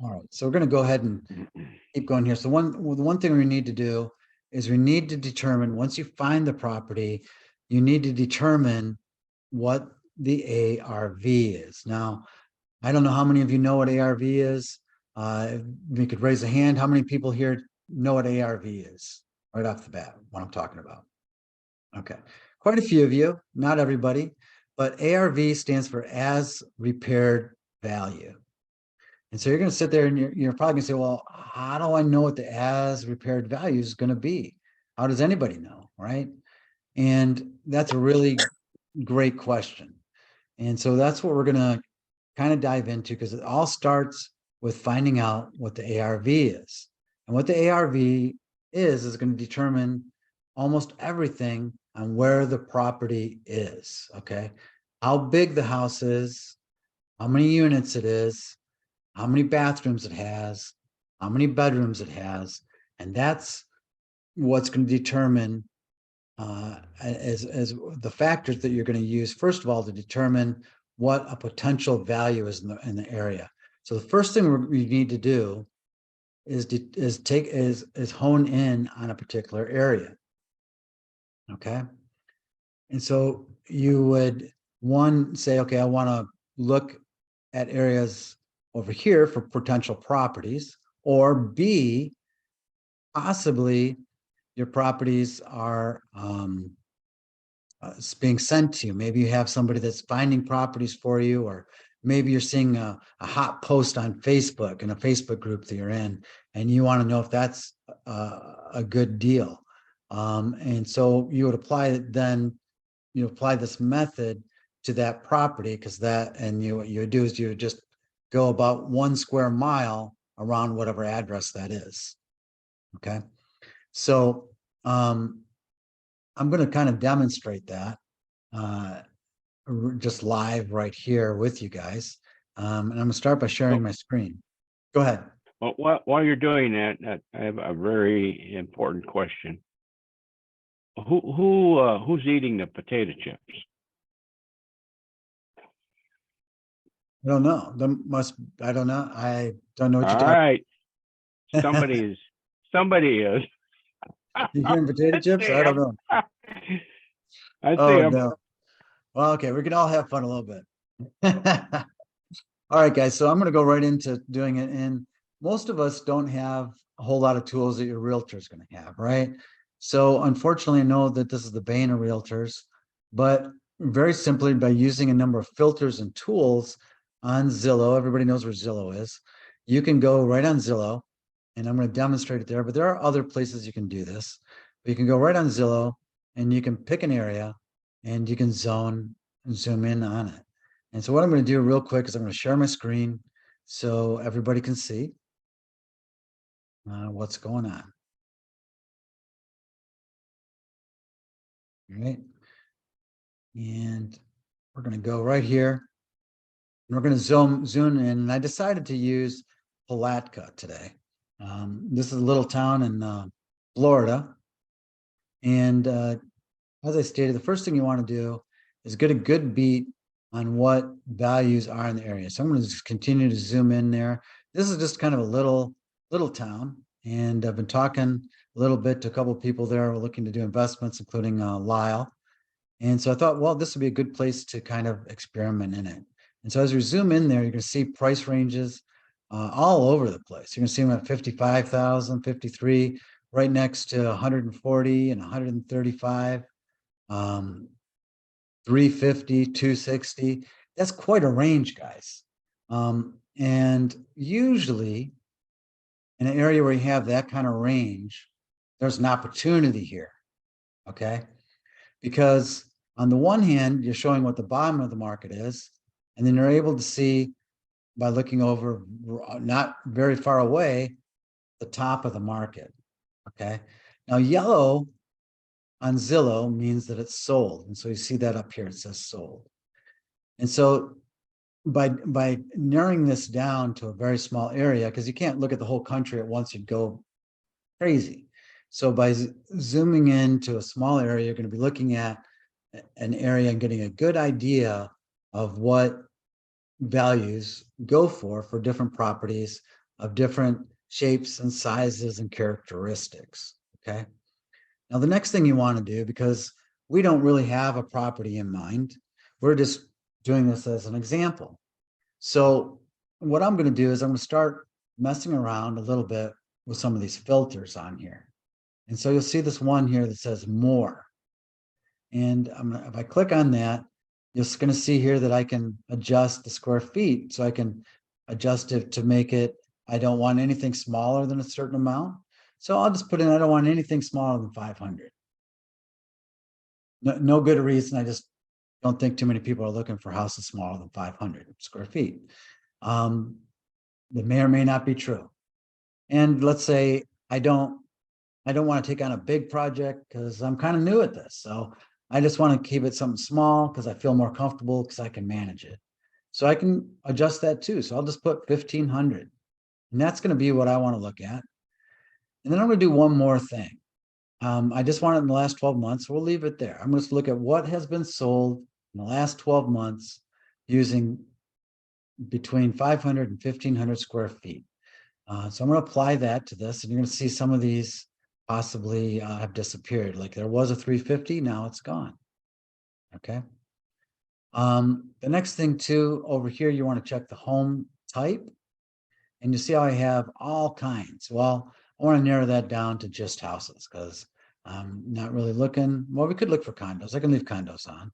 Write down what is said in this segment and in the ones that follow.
All right, so we're going to go ahead and keep going here. So the one thing we need to do is we need to determine, once you find the property, you need to determine what the ARV is. Now, I don't know how many of you know what ARV is. If you could raise a hand, how many people here know what ARV is right off the bat, what I'm talking about? Okay, quite a few of you, not everybody, but ARV stands for as repaired value. And so you're going to sit there and you're probably going to say, well, how do I know what the as repaired value is going to be? How does anybody know, right? And that's a really great question. And so that's what we're going to kind of dive into, because it all starts with finding out what the ARV is. And what the ARV is going to determine almost everything on where the property is, okay? How big the house is, how many units it is, how many bathrooms it has, how many bedrooms it has, and that's what's going to determine as the factors that you're going to use, first of all, to determine what a potential value is in the area. So the first thing we need to do is hone in on a particular area. Okay. And so you would, one, say, okay, I want to look at areas over here for potential properties, or B, possibly your properties are being sent to you. Maybe you have somebody that's finding properties for you, or maybe you're seeing a hot post on Facebook in a Facebook group that you're in, and you want to know if that's a good deal. And so you would apply this method to that property, because that, and what you would do is you would just go about 1 square mile around whatever address that is. Okay. So I'm going to kind of demonstrate that just live right here with you guys. And I'm going to start by sharing my screen. Go ahead. Well, while you're doing that, I have a very important question. Who's eating the potato chips? I don't know. I don't know. I don't know what you're talking All right. Somebody is. You hearing potato chips? I don't know. I see Oh, them. no. Well, okay. We can all have fun a little bit. All right, guys. So I'm going to go right into doing it. And most of us don't have a whole lot of tools that your realtor is going to have, right? So unfortunately, I know that this is the bane of realtors, but very simply, by using a number of filters and tools on Zillow, everybody knows where Zillow is. You can go right on Zillow, and I'm going to demonstrate it there, but there are other places you can do this. But you can go right on Zillow and you can pick an area and you can zoom in on it. And so what I'm going to do real quick is I'm going to share my screen so everybody can see what's going on. All right. And we're going to go right here. And we're going to zoom in. And I decided to use Palatka today. This is a little town in Florida. And as I stated, the first thing you want to do is get a good beat on what values are in the area. So I'm going to just continue to zoom in there. This is just kind of a little town, and I've been talking a little bit to a couple of people there who are looking to do investments, including Lyle. And so I thought, well, this would be a good place to kind of experiment in it. And so as we zoom in there, you're going to see price ranges all over the place. You're going to see them at 55,000, 53, right next to 140 and 135. 350, 260. That's quite a range, guys. And usually in an area where you have that kind of range, there's an opportunity here. Okay. Because on the one hand, you're showing what the bottom of the market is, and then you're able to see by looking over not very far away, the top of the market. Okay. Now, yellow on Zillow means that it's sold. And so you see that up here, it says sold. And so by narrowing this down to a very small area, because you can't look at the whole country at once, you'd go crazy. So by zooming into a small area, you're going to be looking at an area and getting a good idea of what values go for different properties of different shapes and sizes and characteristics, okay? Now, the next thing you want to do, because we don't really have a property in mind, we're just doing this as an example. So what I'm going to do is I'm going to start messing around a little bit with some of these filters on here. And so you'll see this one here that says more. And if I click on that, you're just going to see here that I can adjust the square feet. So I can adjust it to make it, I don't want anything smaller than a certain amount. So I'll just put in, I don't want anything smaller than 500. No good reason. I just don't think too many people are looking for houses smaller than 500 square feet. That may or may not be true. And let's say I don't want to take on a big project because I'm kind of new at this. So I just want to keep it something small because I feel more comfortable because I can manage it. So I can adjust that too. So I'll just put 1,500. And that's going to be what I want to look at. And then I'm going to do one more thing. I just want it in the last 12 months. So we'll leave it there. I'm going to look at what has been sold in the last 12 months using between 500 and 1,500 square feet. So I'm going to apply that to this, and you're going to see some of these possibly have disappeared. Like there was a 350, now it's gone. Okay. The next thing too, over here, you want to check the home type, and you see how I have all kinds. Well, I want to narrow that down to just houses because I'm not really looking. Well, we could look for condos. I can leave condos on,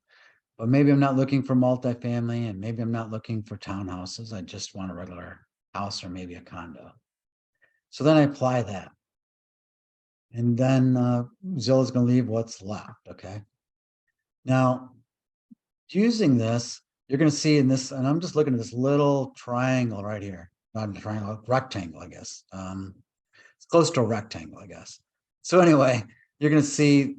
but maybe I'm not looking for multifamily, and maybe I'm not looking for townhouses. I just want a regular house or maybe a condo. So then I apply that. And then Zilla's going to leave what's left, okay? Now, using this, you're going to see in this, and I'm just looking at this little triangle right here. Not a triangle, rectangle, I guess. It's close to a rectangle, I guess. So anyway, you're going to see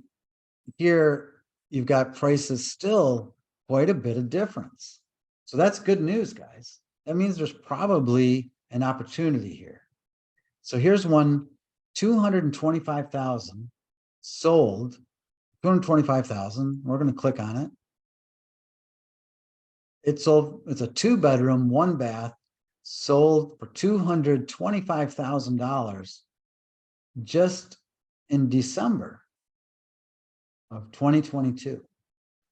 here, you've got prices still quite a bit of difference. So that's good news, guys. That means there's probably an opportunity here. So here's one, 225,000 sold, 225,000. We're going to click on it. It sold, it's a 2-bedroom, 1-bath, sold for $225,000 just in December of 2022.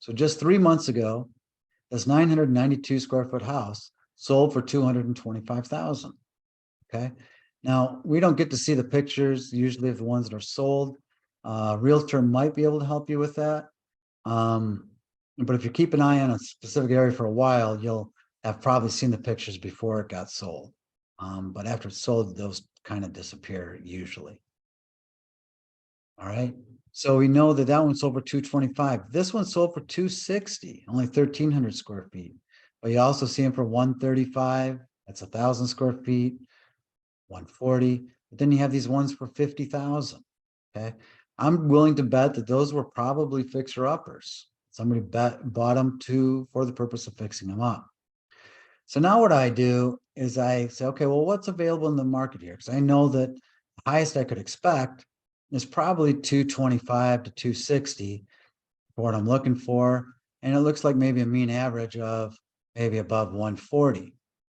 So just 3 months ago, this 992 square foot house sold for 225,000. Okay. Now we don't get to see the pictures usually of the ones that are sold. Realtor might be able to help you with that. But if you keep an eye on a specific area for a while, you'll have probably seen the pictures before it got sold. But after it's sold, those kind of disappear usually. All right. So we know that that one sold for 225. This one sold for 260, only 1,300 square feet. But you also see them for 135. That's 1,000 square feet, 140. But then you have these ones for 50,000. Okay. I'm willing to bet that those were probably fixer uppers. Somebody bought them for the purpose of fixing them up. So now what I do is I say, okay, well, what's available in the market here? Because I know that the highest I could expect is probably 225 to 260 for what I'm looking for. And it looks like maybe a mean average of maybe above 140.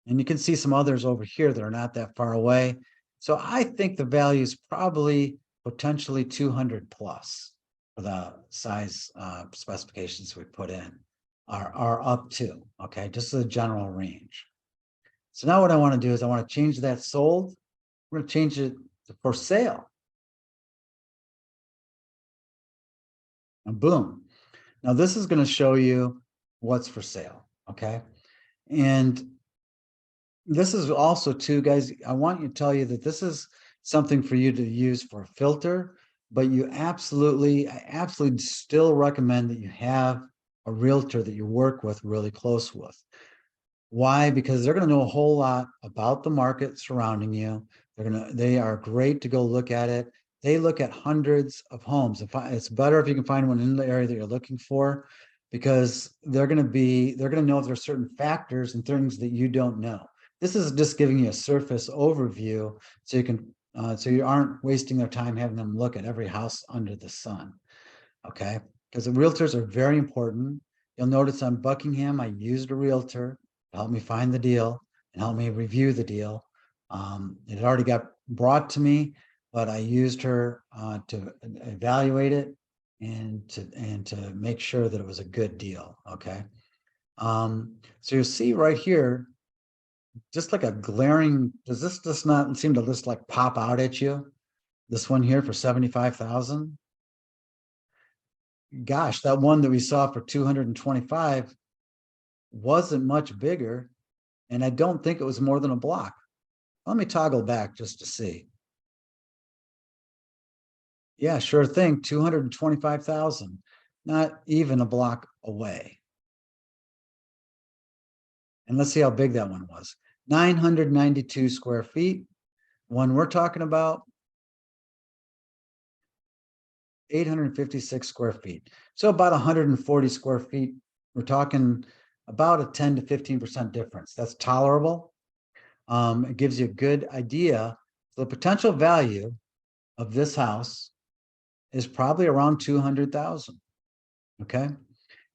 And you can see some others over here that are not that far away. So I think the value is probably potentially 200 plus for the size specifications we put in are up to, okay, just a general range. So now what I want to do is I want to change that sold. We're going to change it to for sale. And boom. Now this is going to show you what's for sale, okay? And this is also too, guys, I want you to tell you that this is something for you to use for a filter, but I absolutely still recommend that you have a realtor that you work with really close with. Why? Because they're going to know a whole lot about the market surrounding you. They are great to go look at it. They look at hundreds of homes. It's better if you can find one in the area that you're looking for, because they're going to know if there's certain factors and things that you don't know. This is just giving you a surface overview so you can so you aren't wasting their time having them look at every house under the sun. Okay, because the realtors are very important. You'll notice on Buckingham, I used a realtor to help me find the deal and help me review the deal. It had already got brought to me, but I used her to evaluate it and to make sure that it was a good deal. Okay. So you'll see right here, just like a glaring, does this just not seem to just like pop out at you? This one here for 75,000. Gosh, that one that we saw for 225 wasn't much bigger. And I don't think it was more than a block. Let me toggle back just to see. Yeah, sure thing. 225,000, not even a block away. And let's see how big that one was. 992 square feet. One we're talking about, 856 square feet. So about 140 square feet. We're talking about a 10 to 15% difference. That's tolerable. It gives you a good idea. So the potential value of this house is probably around 200,000. Okay.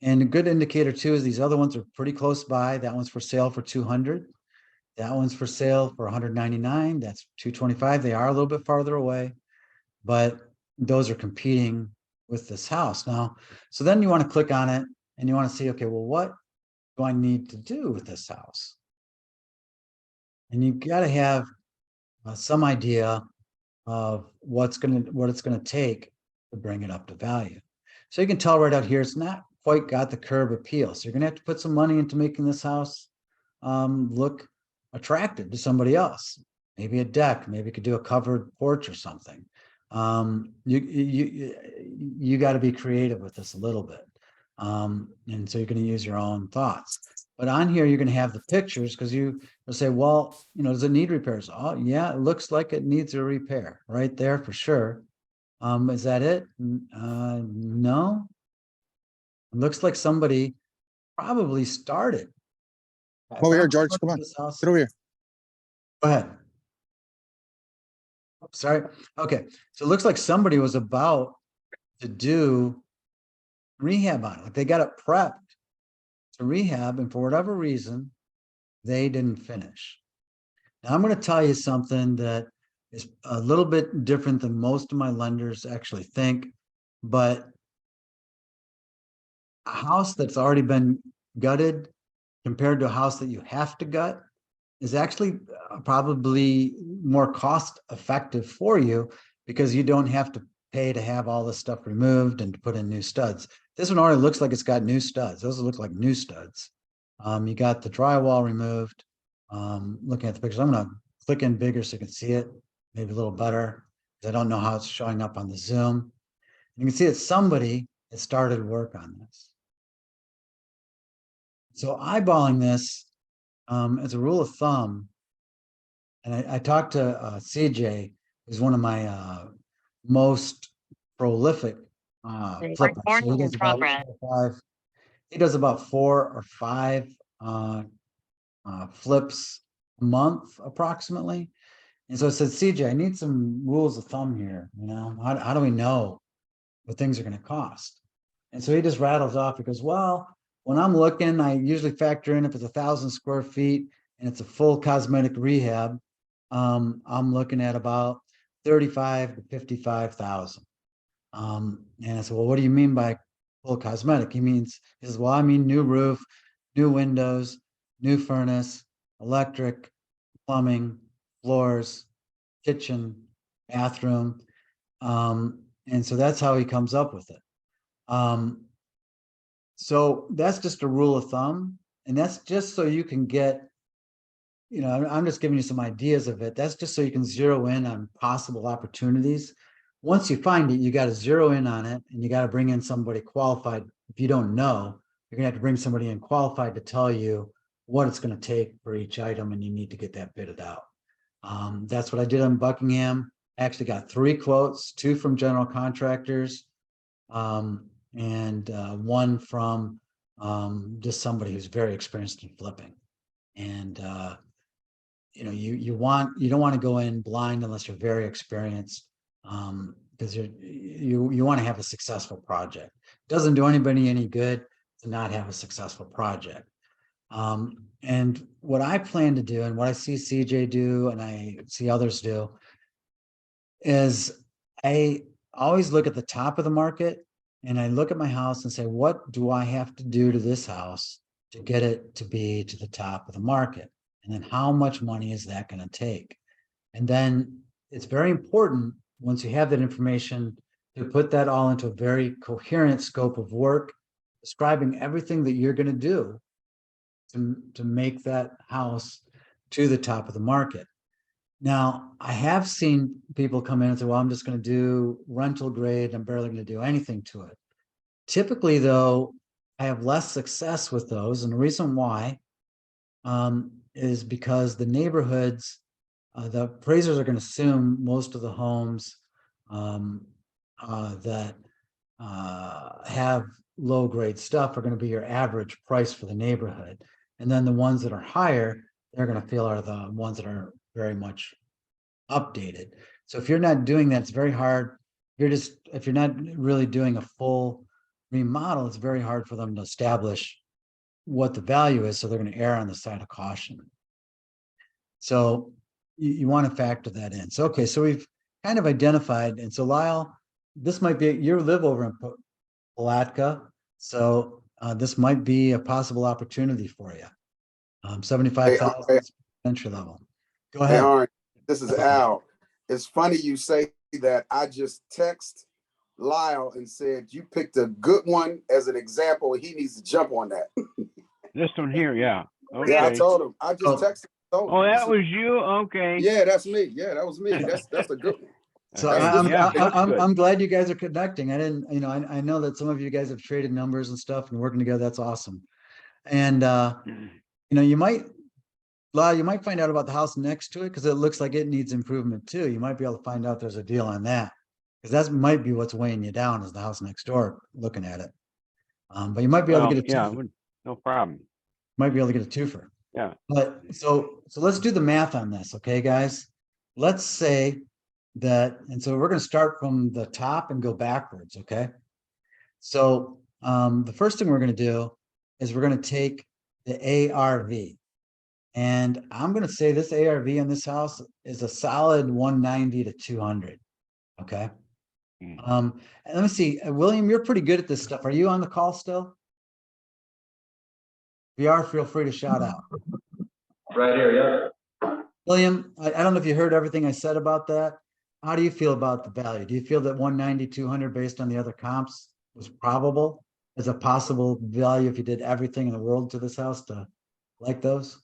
And a good indicator too is these other ones are pretty close by. That one's for sale for 200. That one's for sale for 199. That's 225. They are a little bit farther away, but those are competing with this house now. So then you want to click on it and you want to see, okay, well, what do I need to do with this house? And you got to have some idea of what it's going to take to bring it up to value. So you can tell right out here, it's not quite got the curb appeal. So you're going to have to put some money into making this house look attractive to somebody else. Maybe a deck, maybe you could do a covered porch or something. You got to be creative with this a little bit. And so you're going to use your own thoughts. But on here, you're going to have the pictures because you'll say, well, does it need repairs? Oh, yeah, it looks like it needs a repair right there for sure. Is that it? No. It looks like somebody probably started. Come over here, George. Come on. Get over here. Go ahead. Oh, sorry. Okay. So it looks like somebody was about to do rehab on it. Like they got it prepped to rehab, and for whatever reason, they didn't finish. Now I'm going to tell you something that is a little bit different than most of my lenders actually think, but a house that's already been gutted compared to a house that you have to gut is actually probably more cost effective for you because you don't have to pay to have all this stuff removed and to put in new studs. This one already looks like it's got new studs. Those look like new studs. You got the drywall removed. Looking at the pictures, I'm going to click in bigger so you can see it maybe a little better because I don't know how it's showing up on the Zoom. You can see that somebody has started work on this. So eyeballing this as a rule of thumb, and I talked to CJ, who's one of my most prolific flippers. So he does about 4 he does about 4 or 5 flips a month approximately. And so I said, CJ, I need some rules of thumb here. How do we know what things are going to cost? And so he just rattles off. He goes, well, when I'm looking, I usually factor in if it's 1,000 square feet and it's a full cosmetic rehab, I'm looking at about 35 to 55,000. And I said, well, what do you mean by full cosmetic? He says, well, I mean new roof, new windows, new furnace, electric, plumbing, floors, kitchen, bathroom. And so that's how he comes up with it. So that's just a rule of thumb. And that's just so you can get, I'm just giving you some ideas of it. That's just so you can zero in on possible opportunities. Once you find it, you got to zero in on it and you got to bring in somebody qualified. If you don't know, you're gonna have to bring somebody in qualified to tell you what it's going to take for each item, and you need to get that bidded out. That's what I did on Buckingham. I actually got 3 quotes, 2 from general contractors, and 1 from just somebody who's very experienced in flipping. And you don't want to go in blind unless you're very experienced, because you want to have a successful project. It doesn't do anybody any good to not have a successful project. And what I plan to do and what I see CJ do and I see others do is I always look at the top of the market and I look at my house and say, what do I have to do to this house to get it to be to the top of the market? And then how much money is that going to take? And then it's very important once you have that information to put that all into a very coherent scope of work, describing everything that you're going to do to make that house to the top of the market. Now, I have seen people come in and say, well, I'm just going to do rental grade. I'm barely going to do anything to it. Typically, though, I have less success with those. And the reason why is because the neighborhoods, the appraisers are going to assume most of the homes that have low grade stuff are going to be your average price for the neighborhood. And then the ones that are higher, they're going to feel are the ones that are very much updated. So if you're not doing that, it's very hard. If you're not really doing a full remodel, it's very hard for them to establish what the value is. So they're going to err on the side of caution. So you want to factor that in. So, okay, so we've kind of identified. And so Lyle, this might be, you live over in Palatka. So this might be a possible opportunity for you. 75,000 entry level. Go ahead. Hey, Aaron, this is Al. It's funny you say that. I just text Lyle and said you picked a good one as an example. He needs to jump on that. This one here, yeah. Okay. Yeah, I told him. I just texted. Oh, that was you? Okay. Yeah, that's me. Yeah, that was me. That's a good one. So That's I'm glad you guys are connecting. I didn't, I know that some of you guys have traded numbers and stuff and working together. That's awesome. And you might find out about the house next to it because it looks like it needs improvement too. You might be able to find out there's a deal on that because that might be what's weighing you down is the house next door looking at it. But you might be able to get a twofer. No problem. Might be able to get a twofer. Yeah. But so let's do the math on this, okay, guys? Let's say that, and so we're going to start from the top and go backwards, okay? So the first thing we're going to do is we're going to take the ARV. And I'm going to say this ARV on this house is a solid 190 to 200, okay? And let me see, William, you're pretty good at this stuff. Are you on the call still? If you are, feel free to shout out. Right here, yeah. William, I don't know if you heard everything I said about that. How do you feel about the value? Do you feel that 190, 200 based on the other comps was probable as a possible value if you did everything in the world to this house to like those?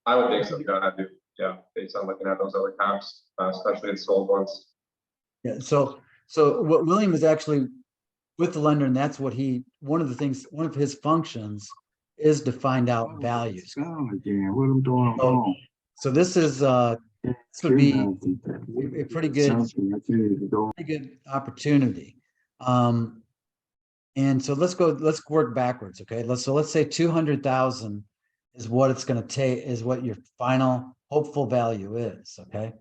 I would think so. I do. Yeah, based on looking at those other comps, especially the sold ones. Yeah. So what William is actually with the lender, and that's what one of his functions is to find out values. So this is this would be a pretty good opportunity. And so let's work backwards. Okay. Let's say 200,000 is what it's going to take, is what your final hopeful value is. Okay.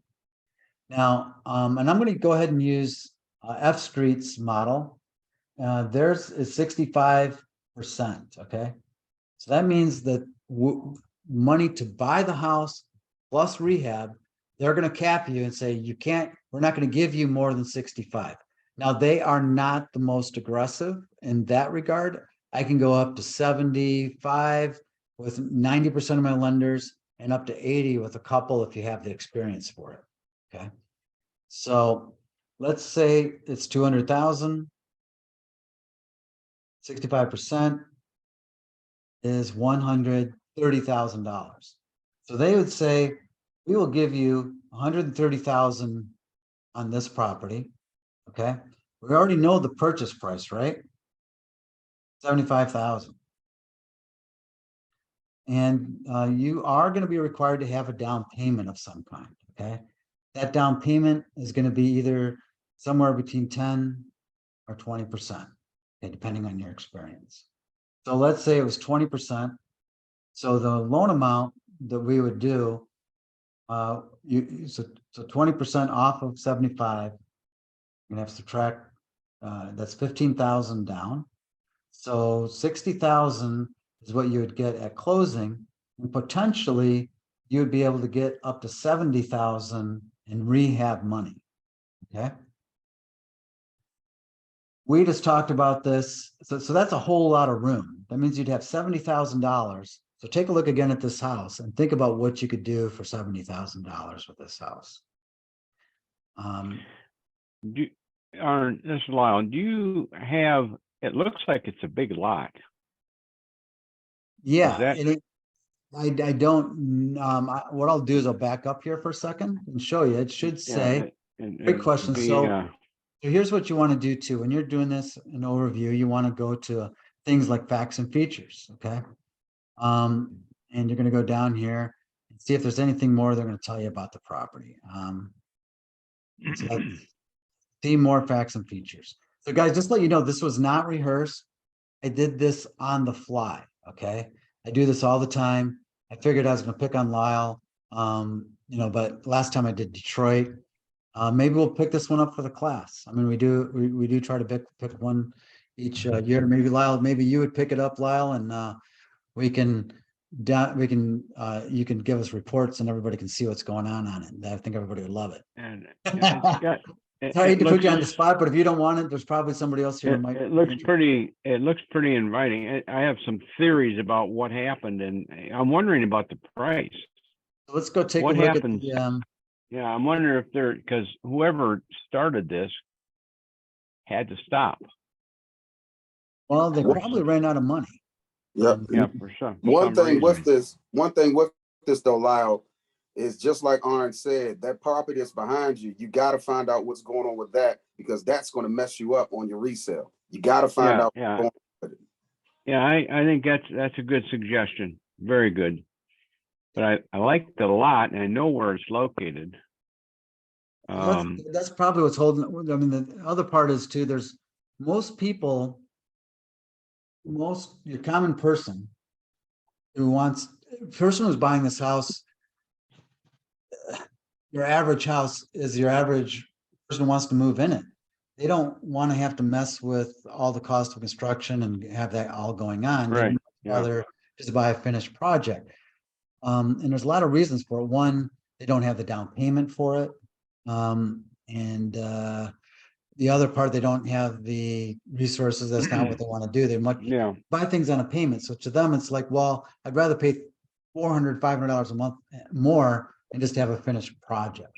Now, and I'm going to go ahead and use F Street's model. Theirs is 65%. Okay. So that means that money to buy the house plus rehab, they're going to cap you and say, we're not going to give you more than 65. Now they are not the most aggressive in that regard. I can go up to 75 with 90% of my lenders and up to 80 with a couple if you have the experience for it. Okay. So let's say it's 200,000. 65% is $130,000. So they would say, we will give you 130,000 on this property. Okay. We already know the purchase price, right? 75,000. And you are going to be required to have a down payment of some kind. Okay. That down payment is going to be either somewhere between 10 or 20%, okay, depending on your experience. So let's say it was 20%. So the loan amount that we would do, so 20% off of 75, you're gonna have to subtract, that's 15,000 down. So 60,000 is what you would get at closing. And potentially you would be able to get up to 70,000 in rehab money. Okay. We just talked about this. So that's a whole lot of room. That means you'd have $70,000. So take a look again at this house and think about what you could do for $70,000 with this house. This is Lyle. Do you have, it looks like it's a big lot. Yeah, that- and I don't, what I'll do is I'll back up here for a second and show you. It should say, great question. So here's what you want to do too. When you're doing this, an overview, you want to go to things like facts and features, okay? And you're going to go down here and see if there's anything more they're going to tell you about the property. So let's see more facts and features. So guys, just to let you know, this was not rehearsed. I did this on the fly, okay? I do this all the time. I figured I was going to pick on Lyle, but last time I did Detroit. Maybe we'll pick this one up for the class. I mean, we do try to pick one each year. Maybe Lyle, maybe you would pick it up, Lyle, and you can give us reports and everybody can see what's going on it. I think everybody would love it. And it's got, Sorry to put you on the spot, but if you don't want it, there's probably somebody else here who might. It looks pretty inviting. I have some theories about what happened, and I'm wondering about the price. Let's go take What a look happens? at the, Yeah, I'm wondering if because whoever started this had to stop. well, they probably ran out of money. Yep. Yeah, for sure. One thing with this though, Lyle, is just like Arn said, that property that's behind you, you got to find out what's going on with that, because that's going to mess you up on your resale. You got to find out what's going on with it. Yeah, I think that's a good suggestion. Very good. But I like the lot and I know where it's located. That's probably what's holding. I mean, the other part is too, there's your common person who's buying this house. Your average house is your average person who wants to move in it. They don't want to have to mess with all the cost of construction and have that all going on. Right. They'd rather just buy a finished project. And there's a lot of reasons for it. One, they don't have the down payment for it. The other part, they don't have the resources. That's not what they want to do. They might buy things on a payment. So to them, it's like, well, I'd rather pay $400, $500 a month more and just have a finished product.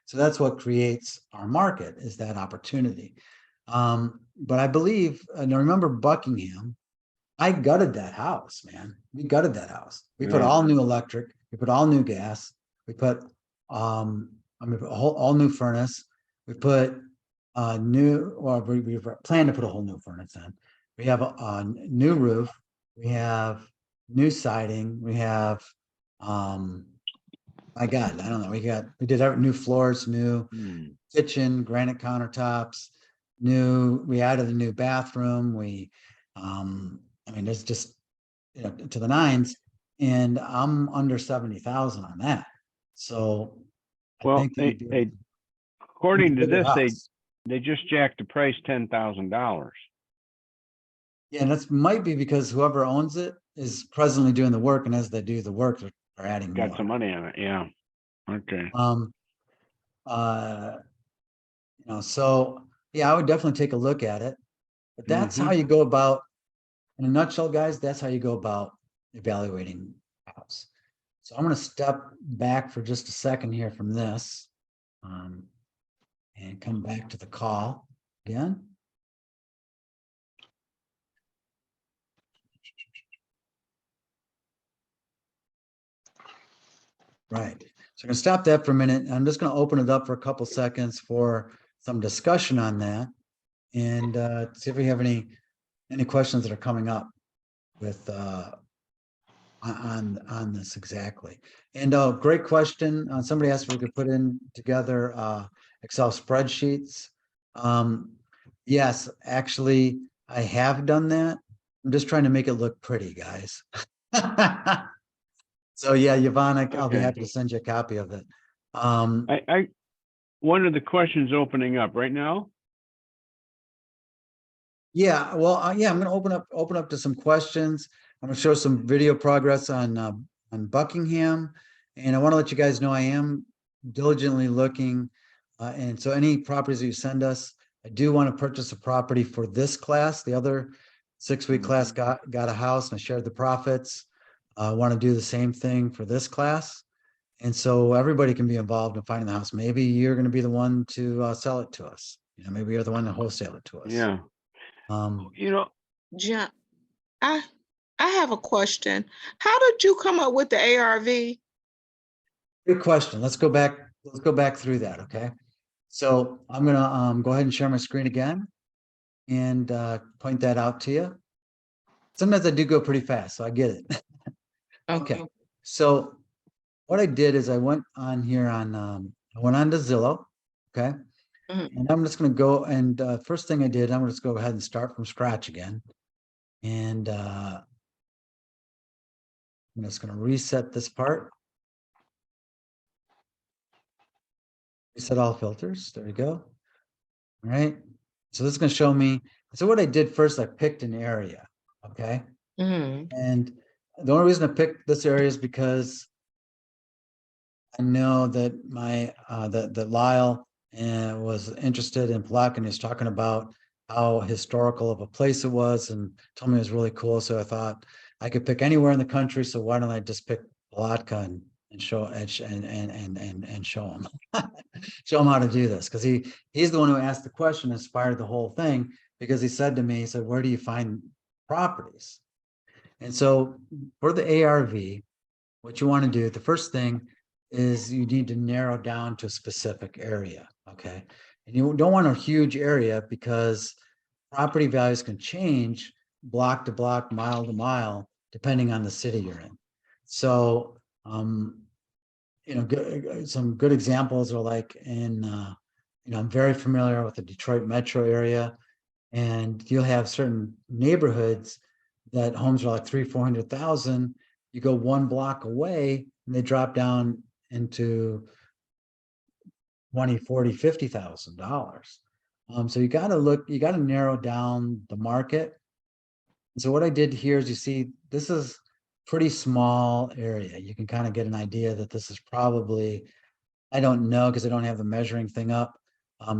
So that's what creates our market, is that opportunity. But I believe, and I remember Buckingham, I gutted that house, man. We gutted that house. We put all new electric, we put all new gas, we put all new furnace. We put we plan to put a whole new furnace in. We have a new roof. We have new siding. We have, my God, I don't know. We did new floors, new kitchen, granite countertops, we added a new bathroom. There's just, to the nines, and I'm under 70,000 on that. So well, according to this, they just jacked the price $10,000. Yeah, and that might be because whoever owns it is presently doing the work, and as they do the work, they're adding more. Got some money on it, yeah. Okay. So yeah, I would definitely take a look at it. But that's how you go about, in a nutshell, guys, that's how you go about evaluating a house. So I'm going to step back for just a second here from this, and come back to the call again. Right. So I'm going to stop that for a minute. I'm just going to open it up for a couple seconds for some discussion on that, and see if we have any questions that are coming up with on this exactly. And great question. Somebody asked if we could put in together Excel spreadsheets. Yes, actually, I have done that. I'm just trying to make it look pretty, guys. So yeah, Yvonne, I'll be happy to send you a copy of it. One of the questions opening up right now. Yeah, well, yeah, I'm gonna open up to some questions. I'm gonna show some video progress on Buckingham. And I want to let you guys know I am diligently looking. And so any properties that you send us, I do want to purchase a property for this class. The other 6-week class got a house and I shared the profits. I want to do the same thing for this class. And so everybody can be involved in finding the house. Maybe you're going to be the one to sell it to us. You know, maybe you're the one to wholesale it to us. Yeah. You know, John, I I have a question. How did you come up with the ARV? Good question. Let's go back through that, okay? So I'm gonna go ahead and share my screen again and point that out to you. Sometimes I do go pretty fast, so I get it. Okay, so what I did is I went on here on I went on to Zillow, okay? Mhm. And I'm just gonna go and first thing I did, I'm gonna just go ahead and start from scratch again. And I'm just gonna reset this part. Reset all filters. There we go. All right. So this is going to show me. So what I did first, I picked an area. Okay. Mhm. And the only reason I picked this area is because I know that that Lyle was interested in Palatka and he's talking about how historical of a place it was and told me it was really cool. So I thought I could pick anywhere in the country. So why don't I just pick Palatka and show and show him show him how to do this, because he's the one who asked the question, inspired the whole thing, because he said to me, he said, where do you find properties? And so for the ARV, what you want to do, the first thing is you need to narrow down to a specific area, okay? And you don't want a huge area because property values can change block to block, mile to mile, depending on the city you're in. So, you know, some good examples are like in, you know, I'm very familiar with the Detroit metro area, and you'll have certain neighborhoods that homes are like 300,000-400,000. You go one block away and they drop down into 20, 40, $50,000. So you got to look, you got to narrow down the market. So what I did here is, you see, this is pretty small area. You can kind of get an idea that this is probably, I don't know, because I don't have the measuring thing up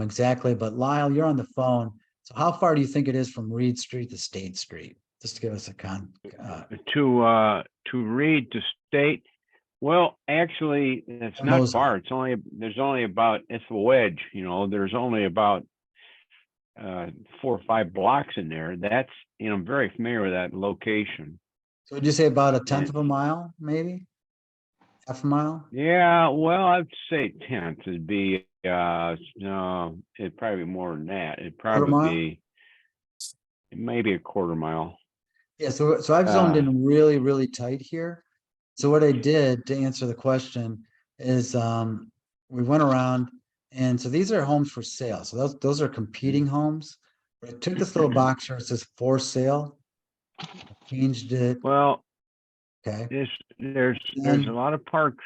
exactly, but Lyle, you're on the phone. So how far do you think it is from Reed Street to State Street? Just to give us a to read to state. Well, actually, it's On not those- far. There's only about, it's a wedge, you know, there's only about 4 or 5 blocks in there. That's, you know, I'm very familiar with that location. So would you say about a tenth of a mile, maybe? Half a mile? Yeah, well, I'd say 10th would be, no, it'd probably be more than that. It'd Quarter probably mile? be maybe a quarter mile. Yeah, so I've zoned in really, really tight here. So what I did to answer the question is we went around, and so these are homes for sale. So those are competing homes. But I took this little box here, it says for sale, changed it. Well, Okay. there's And- a lot of parks.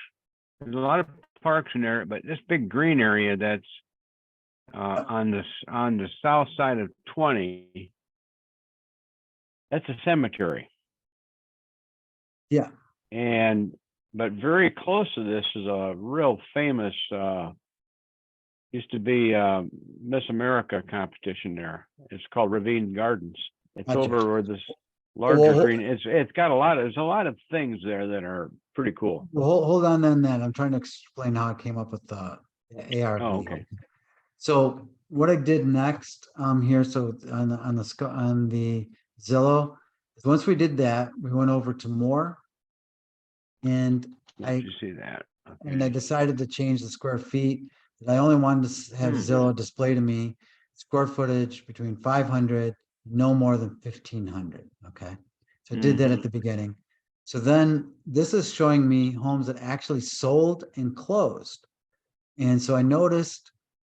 There's a lot of parks in there, but this big green area that's on the south side of 20, that's a cemetery. Yeah. But very close to this is a real famous, used to be Miss America competition there. It's called Ravine Gardens. It's Gotcha. over where this larger Well, green, it's got there's a lot of things there that are pretty cool. Well, hold on then. I'm trying to explain how I came up with the ARV. Oh, okay. So what I did next here, so on the Zillow, is once we did that, we went over to more. And Did you see that? and I Okay. decided to change the square feet. And I only wanted to have Zillow display to me square footage between 500, no more than 1,500. Okay. So I did that at the beginning. So then this is showing me homes that actually sold and closed. And so I noticed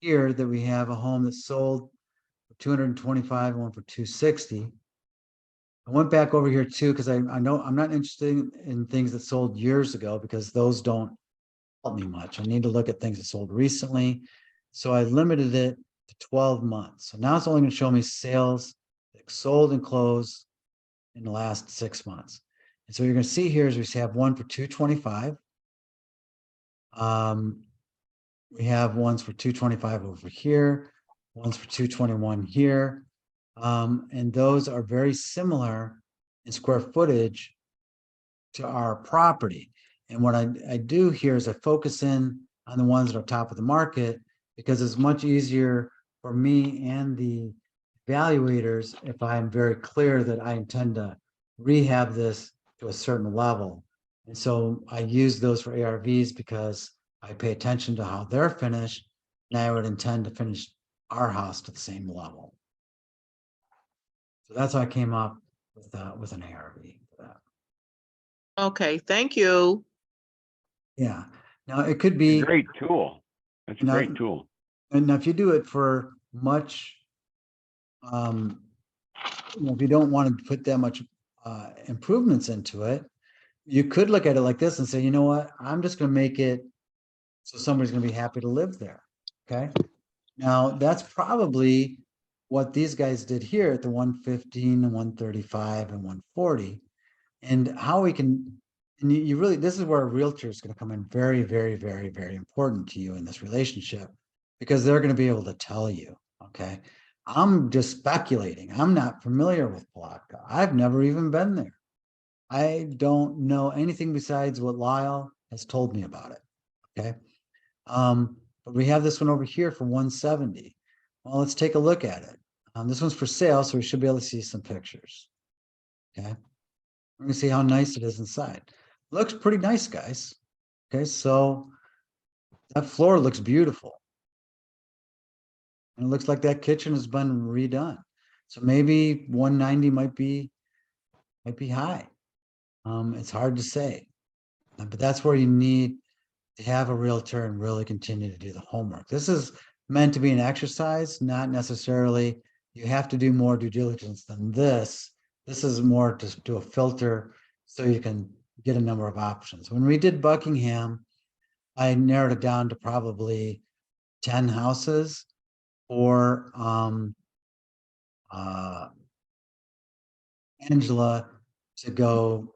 here that we have a home that sold for 225 and one for 260. I went back over here too, because I know I'm not interested in things that sold years ago, because those don't help me much. I need to look at things that sold recently. So I limited it to 12 months. So now it's only going to show me sales that sold and closed in the last 6 months. And so you're going to see here is we have one for 225. We have ones for 225 over here, ones for 221 here. And those are very similar in square footage to our property. And what I do here is I focus in on the ones that are top of the market because it's much easier for me and the evaluators if I'm very clear that I intend to rehab this to a certain level. And so I use those for ARVs because I pay attention to how they're finished, and I would intend to finish our house to the same level. So that's how I came up with an ARV for that. Okay, thank you. Yeah. Now it could It's be, a great tool. That's a No, great tool. and now if you do it for much, if you don't want to put that much improvements into it, you could look at it like this and say, you know what, I'm just going to make it so somebody's going to be happy to live there. Okay. Now that's probably what these guys did here at the 115 and 135 and 140. And how we can, and you really, this is where a realtor is going to come in very, very, very, very important to you in this relationship, because they're going to be able to tell you, okay, I'm just speculating. I'm not familiar with Palatka. I've never even been there. I don't know anything besides what Lyle has told me about it. Okay. But we have this one over here for 170. Well, let's take a look at it. This one's for sale, so we should be able to see some pictures. Okay. We're gonna see how nice it is inside. Looks pretty nice, guys. Okay, so that floor looks beautiful. And it looks like that kitchen has been redone. So maybe 190 might be high. It's hard to say. But that's where you need to have a realtor and really continue to do the homework. This is meant to be an exercise, not necessarily you have to do more due diligence than this. This is more to do a filter so you can get a number of options. When we did Buckingham, I narrowed it down to probably 10 houses for Angela to go,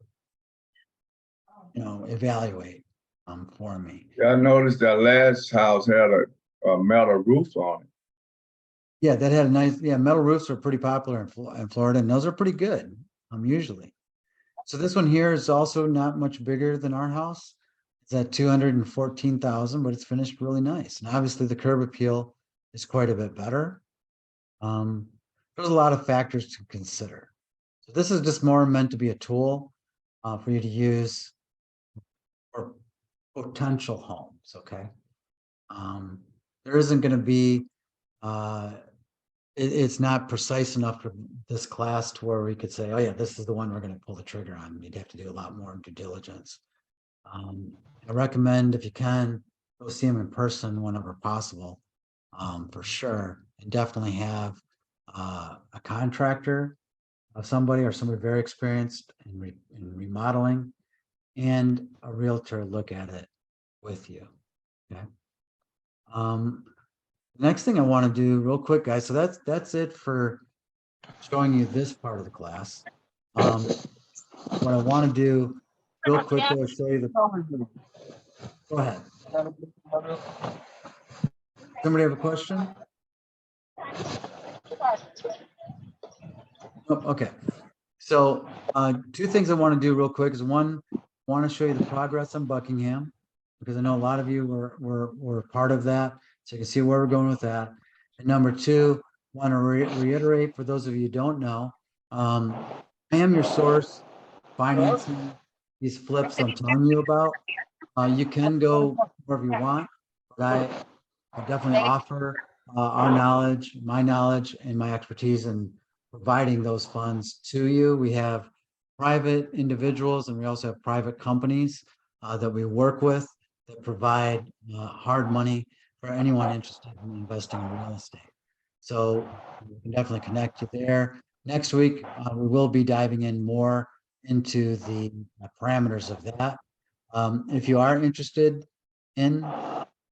evaluate for me. I noticed that last house had a metal roof on it. Yeah, that had a nice, metal roofs are pretty popular in Florida, and those are pretty good, usually. So this one here is also not much bigger than our house. It's at 214,000, but it's finished really nice. And obviously the curb appeal is quite a bit better. There's a lot of factors to consider. So this is just more meant to be a tool for you to use for potential homes, okay? There isn't going to be, it's not precise enough for this class to where we could say, oh yeah, this is the one we're going to pull the trigger on. You'd have to do a lot more due diligence. I recommend, if you can, go see them in person whenever possible, for sure, and definitely have a contractor of somebody or somebody very experienced in remodeling and a realtor look at it with you. Okay. Next thing I want to do real quick, guys. So that's it for showing you this part of the class. What I want to do real quickly is show you the. Go ahead. Somebody have a question? Oh, okay. So two things I want to do real quick is one, I want to show you the progress on Buckingham, because I know a lot of you were part of that. So you can see where we're going with that. And number two, want to reiterate for those of you who don't know, I am your source financing these flips I'm telling you about. You can go wherever you want, but I definitely offer our knowledge, my knowledge, and my expertise in providing those funds to you. We have private individuals and we also have private companies that we work with that provide hard money for anyone interested in investing in real estate. So we can definitely connect you there. Next week, we will be diving in more into the parameters of that. If you are interested in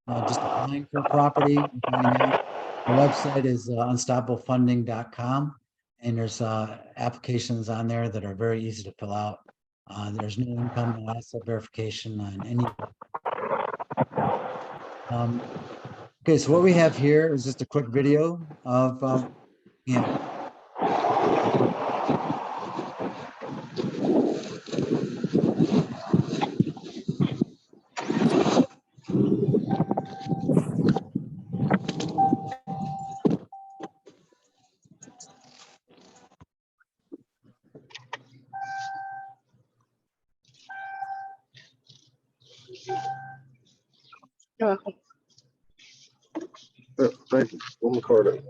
just applying for a property, finding out, the website is unstoppablepunding.com. And there's applications on there that are very easy to fill out. There's no income, no asset verification on any. Okay, so what we have here is just a quick video of, yeah. Thank you. One more card.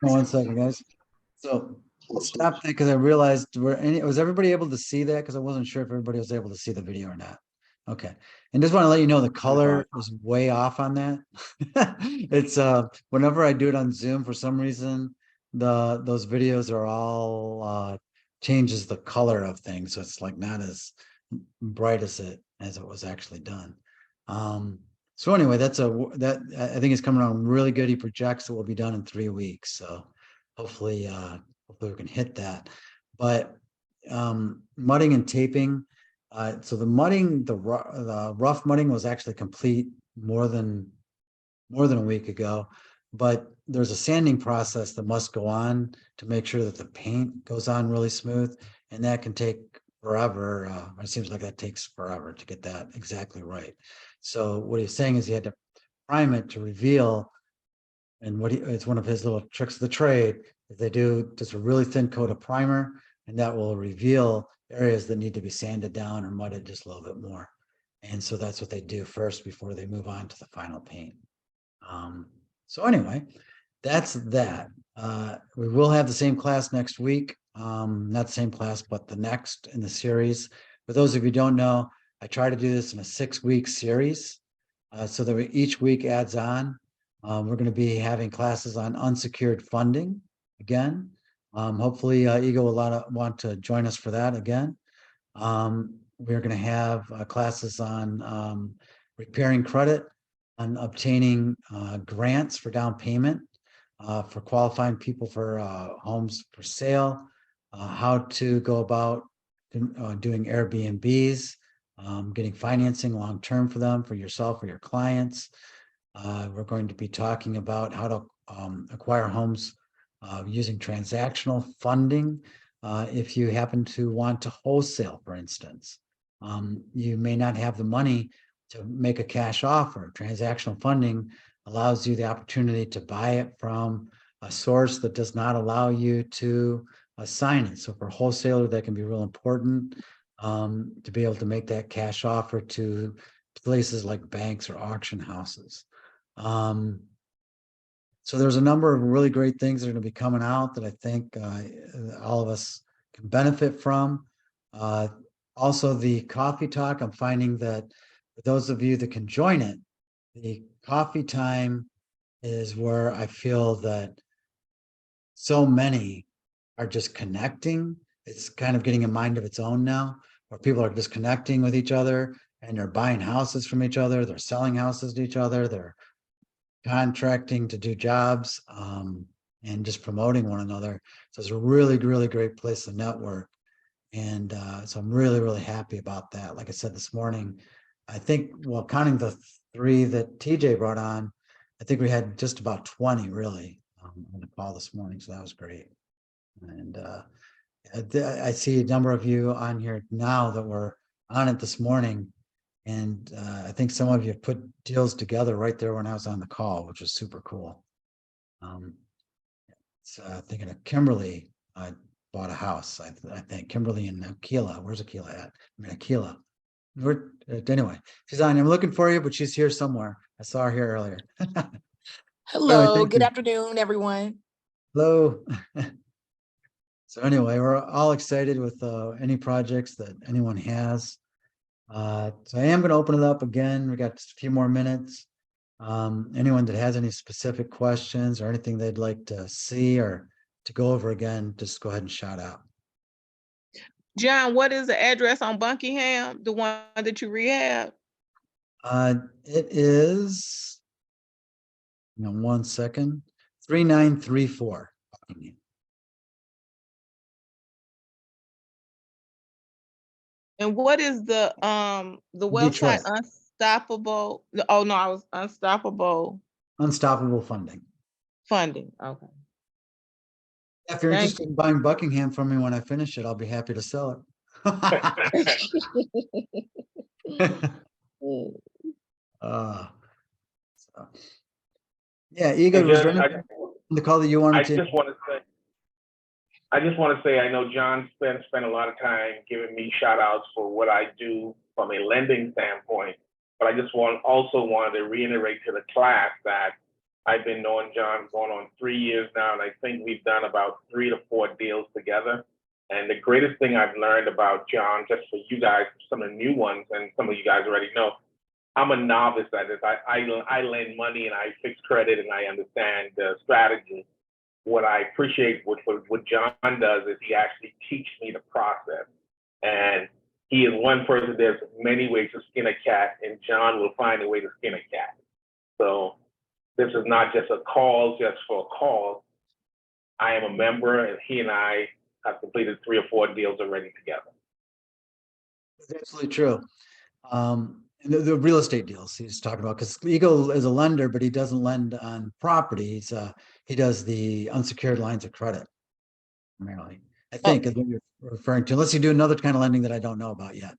One second, guys. So stop that because I realized was everybody able to see that? Because I wasn't sure if everybody was able to see the video or not. Okay, and just want to let you know the color is way off on that. It's whenever I do it on Zoom, for some reason, those videos are all changes the color of things. So it's like not as bright as it was actually done. So anyway, that I think is coming around really good. He projects it will be done in 3 weeks. So hopefully we can hit that. But mudding and taping. So the mudding, the rough mudding was actually complete more than a week ago. But there's a sanding process that must go on to make sure that the paint goes on really smooth, and that can take forever. It seems like that takes forever to get that exactly right. So what he's saying is he had to prime it to reveal, and it's one of his little tricks of the trade. If they do just a really thin coat of primer, and that will reveal areas that need to be sanded down or mudded just a little bit more. And so that's what they do first before they move on to the final paint. So anyway, that's that. We will have the same class next week. Not the same class, but the next in the series. For those of you who don't know, I try to do this in a 6-week series, so that each week adds on. We're going to be having classes on unsecured funding again. Hopefully, Ego will want to join us for that again. We're going to have classes on repairing credit, on obtaining grants for down payment, for qualifying people for homes for sale, how to go about doing Airbnbs, getting financing long-term for them, for yourself or your clients. We're going to be talking about how to acquire homes using transactional funding. If you happen to want to wholesale, for instance, you may not have the money to make a cash offer. Transactional funding allows you the opportunity to buy it from a source that does not allow you to assign it. So for a wholesaler, that can be real important, to be able to make that cash offer to places like banks or auction houses. So there's a number of really great things that are going to be coming out that I think all of us can benefit from. Also, the coffee talk, I'm finding that for those of you that can join it, the coffee time is where I feel that so many are just connecting. It's kind of getting a mind of its own now, where people are just connecting with each other, and they're buying houses from each other. They're selling houses to each other. They're contracting to do jobs, and just promoting one another. So it's a really, really great place to network. And so I'm really, really happy about that. Like I said this morning, I think, well, counting the 3 that TJ brought on, I think we had just about 20 really on the call this morning. So that was great. And I see a number of you on here now that were on it this morning. And I think some of you put deals together right there when I was on the call, which was super cool. Thinking of Kimberly bought a house. I think Kimberly and Aquila. Where's Aquila at? Aquila. Anyway, she's on. I'm looking for you, but she's here somewhere. I saw her here earlier. Hello, Thank good you. afternoon, everyone. Hello. So anyway, we're all excited with any projects that anyone has. So I am going to open it up again. We got just a few more minutes. Anyone that has any specific questions or anything they'd like to see or to go over again, just go ahead and shout out. John, what is the address on Buckingham, the one that you rehab? It is, 1 second, 3934. And what is the website? Detroit. Unstoppable. Oh no, I was Unstoppable Unstoppable Funding. Funding. Okay. If you're Thank interested in buying Buckingham from me when I finish it, I'll be happy to sell it. you. So. Yeah, Igor, was there anything on the call that you wanted I to? just want to say, I know John spent a lot of time giving me shout outs for what I do from a lending standpoint, but I just also wanted to reiterate to the class that I've been knowing John going on 3 years now, and I think we've done about 3 to 4 deals together. And the greatest thing I've learned about John, just for you guys, some of the new ones, and some of you guys already know, I'm a novice at this. I lend money and I fix credit and I understand the strategy. What I appreciate what John does is he actually teaches me the process. And he is one person, there's many ways to skin a cat, and John will find a way to skin a cat. So this is not just a call just for a call. I am a member, and he and I have completed 3 or 4 deals already together. That's absolutely true. And the real estate deals he's talking about, because Eagle is a lender, but he doesn't lend on properties. He does the unsecured lines of credit primarily. I think is what you're referring to, unless you do another kind of lending that I don't know about yet.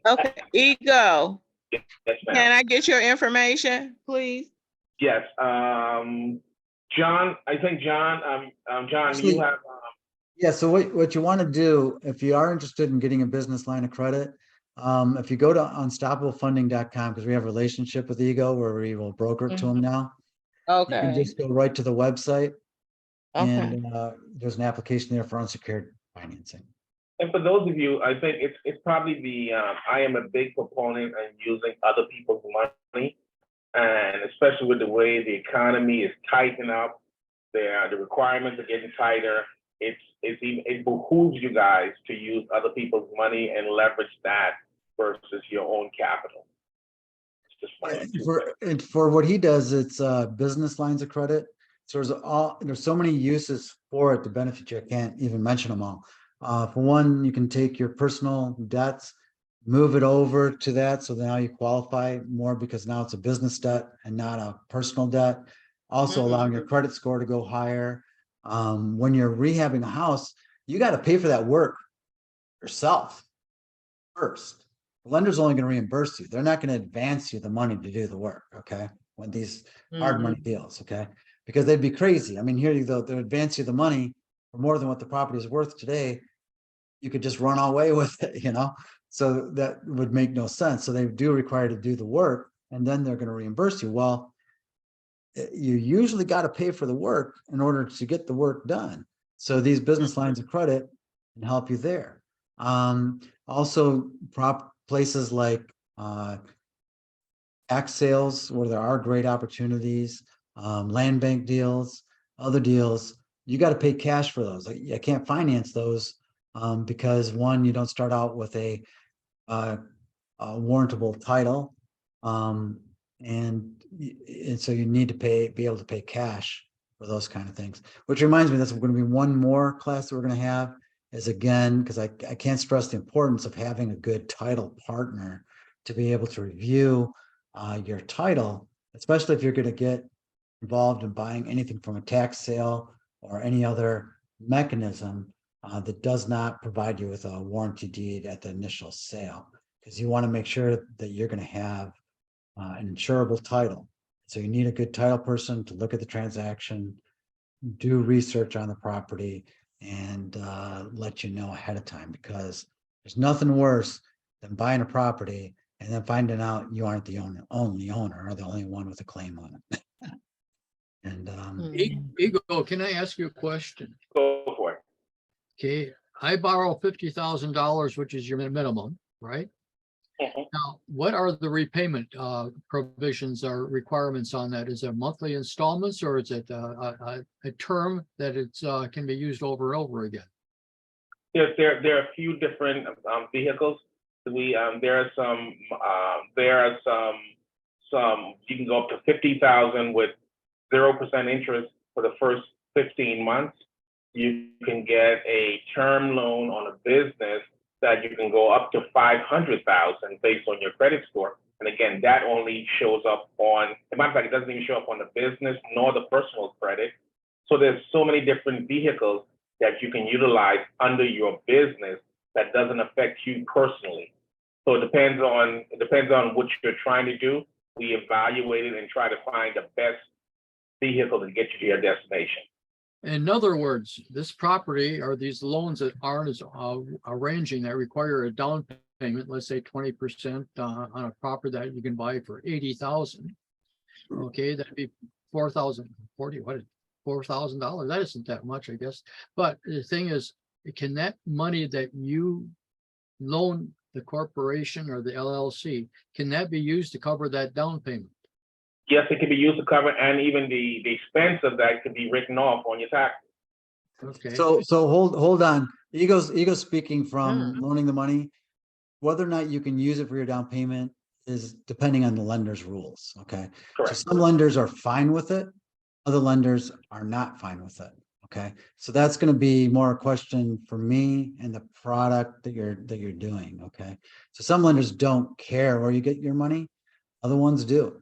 Okay, Ego. Yes, ma'am. Can I get your information, please? Yes, John. I think John. John, Actually, you have. Yeah, so what you want to do, if you are interested in getting a business line of credit, if you go to unstoppablefunding.com, because we have a relationship with Ego where we will broker it to them now. You can Okay. just go right to the website Okay. and there's an application there for unsecured financing. And for those of you, I think it's probably the I am a big proponent of using other people's money, and especially with the way the economy is tightening up, the requirements are getting tighter. It behooves you guys to use other people's money and leverage that versus your own capital. It's just my For what he does, it's business lines of credit. So there's so many uses for it to benefit you. I can't even mention them all. For one, you can take your personal debts, move it over to that. So now you qualify more because now it's a business debt and not a personal debt. Also allowing your credit score to go higher. When you're rehabbing a house, you got to pay for that work yourself first. The lender's only going to reimburse you. They're not going to advance you the money to do the work. Okay. When these hard money deals. Okay. Because they'd be crazy. I mean, here you go, they'll advance you the money for more than what the property is worth today. You could just run away with it, so that would make no sense. So they do require to do the work and then they're going to reimburse you. Well, you usually got to pay for the work in order to get the work done. So these business lines of credit can help you there. Also places like tax sales where there are great opportunities, land bank deals, other deals, you got to pay cash for those. I can't finance those because one, you don't start out with a warrantable title. And so you need to be able to pay cash for those kind of things, which reminds me, that's going to be one more class that we're going to have is, again, because I can't stress the importance of having a good title partner to be able to review your title, especially if you're going to get involved in buying anything from a tax sale or any other mechanism that does not provide you with a warranty deed at the initial sale, because you want to make sure that you're going to have an insurable title. So you need a good title person to look at the transaction, do research on the property, and let you know ahead of time, because there's nothing worse than buying a property and then finding out you aren't the only owner or the only one with a claim on it. And Ego, can I ask you a question? Go for it. Okay, I borrow $50,000, which is your minimum, right? Mhm. Now, what are the repayment provisions or requirements on that? Is it monthly installments or is it a term that it's can be used over and over again? Yes, there are a few different vehicles. There are some you can go up to 50,000 with 0% interest for the first 15 months. You can get a term loan on a business that you can go up to 500,000 based on your credit score. And again, that only shows up on, as a matter of fact, it doesn't even show up on the business nor the personal credit. So there's so many different vehicles that you can utilize under your business that doesn't affect you personally. So it depends on what you're trying to do. We evaluate it and try to find the best vehicle to get you to your destination. In other words, this property or these loans that aren't arranging that require a down payment, let's say 20% on a property that you can buy for 80,000. Okay, that'd be $4,000. That isn't that much, I guess. But the thing is, can that money that you loan the corporation or the LLC, can that be used to cover that down payment? Yes, it can be used to cover, and even the expense of that could be written off on your tax. Okay. So hold on. Ego's speaking from loaning the money. Whether or not you can use it for your down payment is depending on the lender's rules. Okay. So Correct. some lenders are fine with it. Other lenders are not fine with it. Okay. So that's going to be more a question for me and the product that you're doing. Okay. So some lenders don't care where you get your money. Other ones do.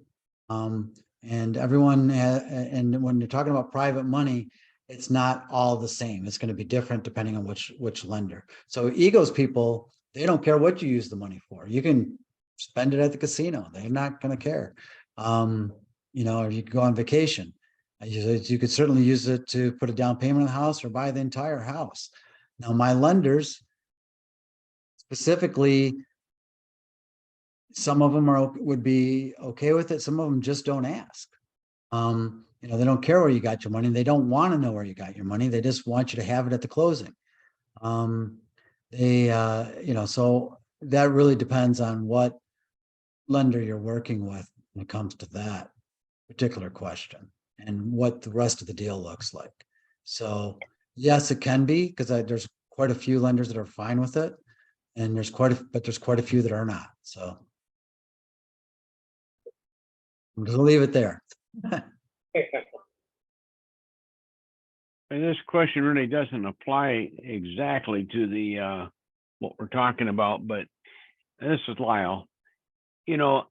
And everyone, and when you're talking about private money, it's not all the same. It's going to be different depending on which lender. So Ego's people, they don't care what you use the money for. You can spend it at the casino. They're not going to care. You know, or you can go on vacation. You could certainly use it to put a down payment on the house or buy the entire house. Now, my lenders, specifically, some of them would be okay with it. Some of them just don't ask. You know, they don't care where you got your money. They don't want to know where you got your money. They just want you to have it at the closing. You know, so that really depends on what lender you're working with when it comes to that particular question and what the rest of the deal looks like. So yes, it can be, because there's quite a few lenders that are fine with it, and there's quite a few that are not. So I'm just gonna leave it there. And this question really doesn't apply exactly to the what we're talking about, but this is Lyle. You know,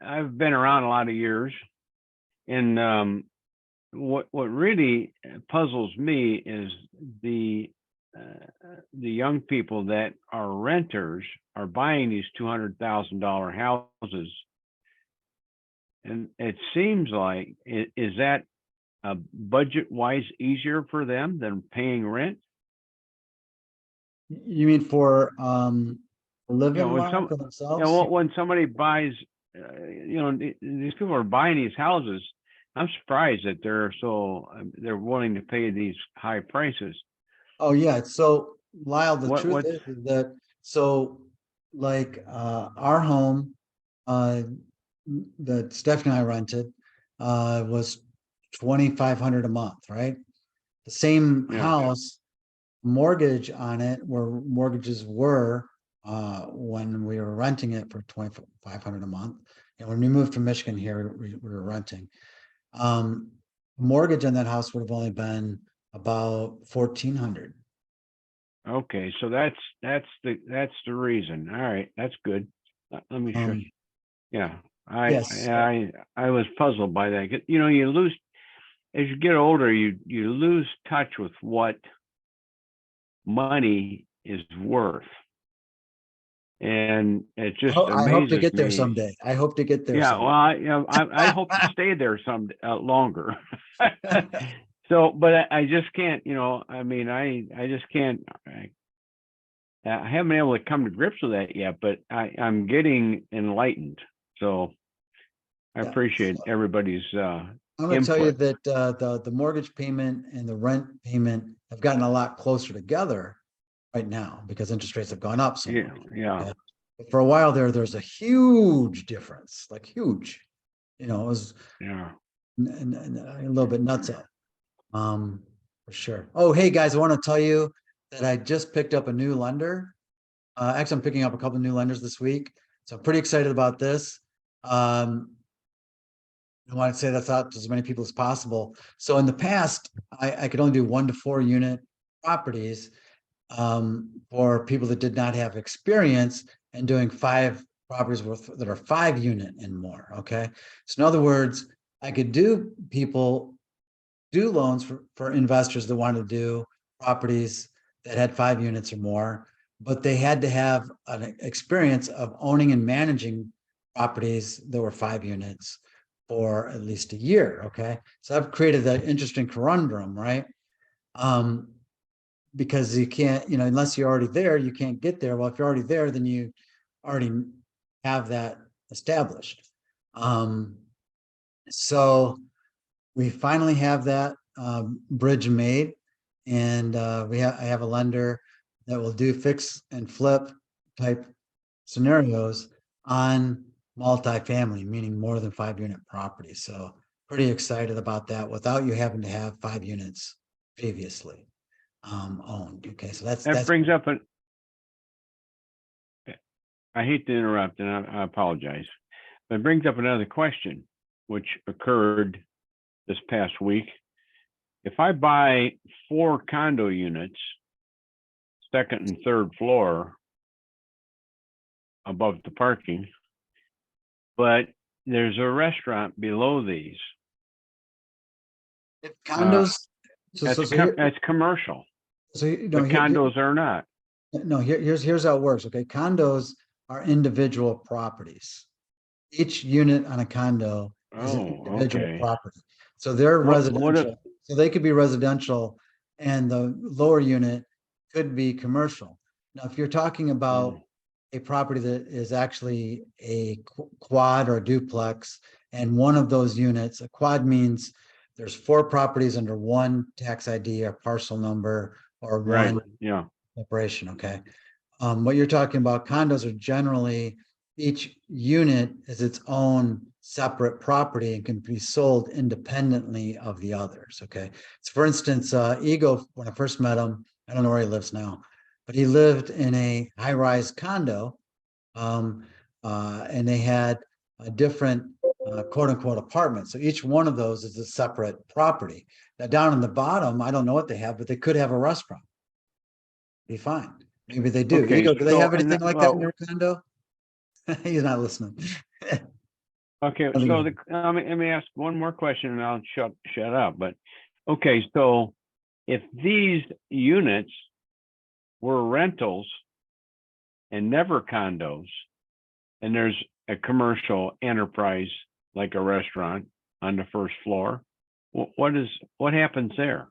I've been around a lot of years, and what really puzzles me is the young people that are renters are buying these $200,000 houses, and it seems like is that budget wise easier for them than paying rent? You mean for living when life for themselves? You know, when somebody buys, you know, these people are buying these houses. I'm surprised that they're willing to pay these high prices. Oh yeah. So Lyle, the What- truth what- is that, so like our home that Stephanie and I rented was $2,500 a month, right? The same Yeah. house, mortgage on it, where mortgages were when we were renting it for $2,500 a month. And when we moved from Michigan here, we were renting. Mortgage on that house would have only been about $1,400. Okay, so that's the reason. All right, that's good. Let me show you. Yeah, Yes. I was puzzled by that. You know, you lose as you get older. You lose touch with what money is worth, and it just I hope to amazes get there me. someday. I hope to get there. Yeah, someday. well, I hope to stay there some longer. So, but I just can't. You know, I mean, I just can't. I haven't been able to come to grips with that yet, but I'm getting enlightened. So I Yeah. appreciate everybody's I'm going to tell you input. that the mortgage payment and the rent payment have gotten a lot closer together right now because interest rates have gone up so Yeah, much. yeah, Okay? But for a while there's a huge difference, like huge. You know, it was yeah. a little bit nuts out. For sure. Oh, hey guys, I want to tell you that I just picked up a new lender. Actually, I'm picking up a couple of new lenders this week, so I'm pretty excited about this. I want to say that's out to as many people as possible. So in the past, I could only do 1 to 4 unit properties for people that did not have experience and doing 5 properties worth that are 5 unit and more. Okay. So in other words, I could do loans for investors that want to do properties that had 5 units or more, but they had to have an experience of owning and managing properties that were 5 units for at least a year. Okay. So I've created that interesting conundrum, right? Because you can't, unless you're already there, you can't get there. Well, if you're already there, then you already have that established. So we finally have that bridge made, and I have a lender that will do fix and flip type scenarios on multifamily, meaning more than 5 unit properties. So pretty excited about that without you having to have 5 units previously owned. Okay, so That brings up an, I hate to interrupt and I apologize, but it brings up another question, which occurred this past week. If I buy 4 condo units, second and third floor above the parking, but there's a restaurant below these, condos. that's commercial. So But condos are not. no, here's how it works. Okay, condos are individual properties. Each unit on a condo is an Oh, individual okay. property. So they're What residential. So they could be residential, and the lower unit could be commercial. Now, if you're talking about a property that is actually a quad or a duplex, and one of those units, a quad means there's 4 properties under one tax ID or parcel number or Right, one yeah. separation. Okay. What you're talking about, condos are generally, each unit is its own separate property and can be sold independently of the others. Okay. So for instance, Ego, when I first met him, I don't know where he lives now, but he lived in a high-rise condo, and they had a different quote unquote apartment. So each one of those is a separate property. Now down in the bottom, I don't know what they have, but they could have a restaurant. Be fine. Maybe they do. Okay, Ego, do they so, have and anything like that in your condo? He's not listening. Okay, I think so it- let me ask one more question and I'll shut up. But okay, so if these units were rentals and never condos, and there's a commercial enterprise like a restaurant on the first floor, what happens there?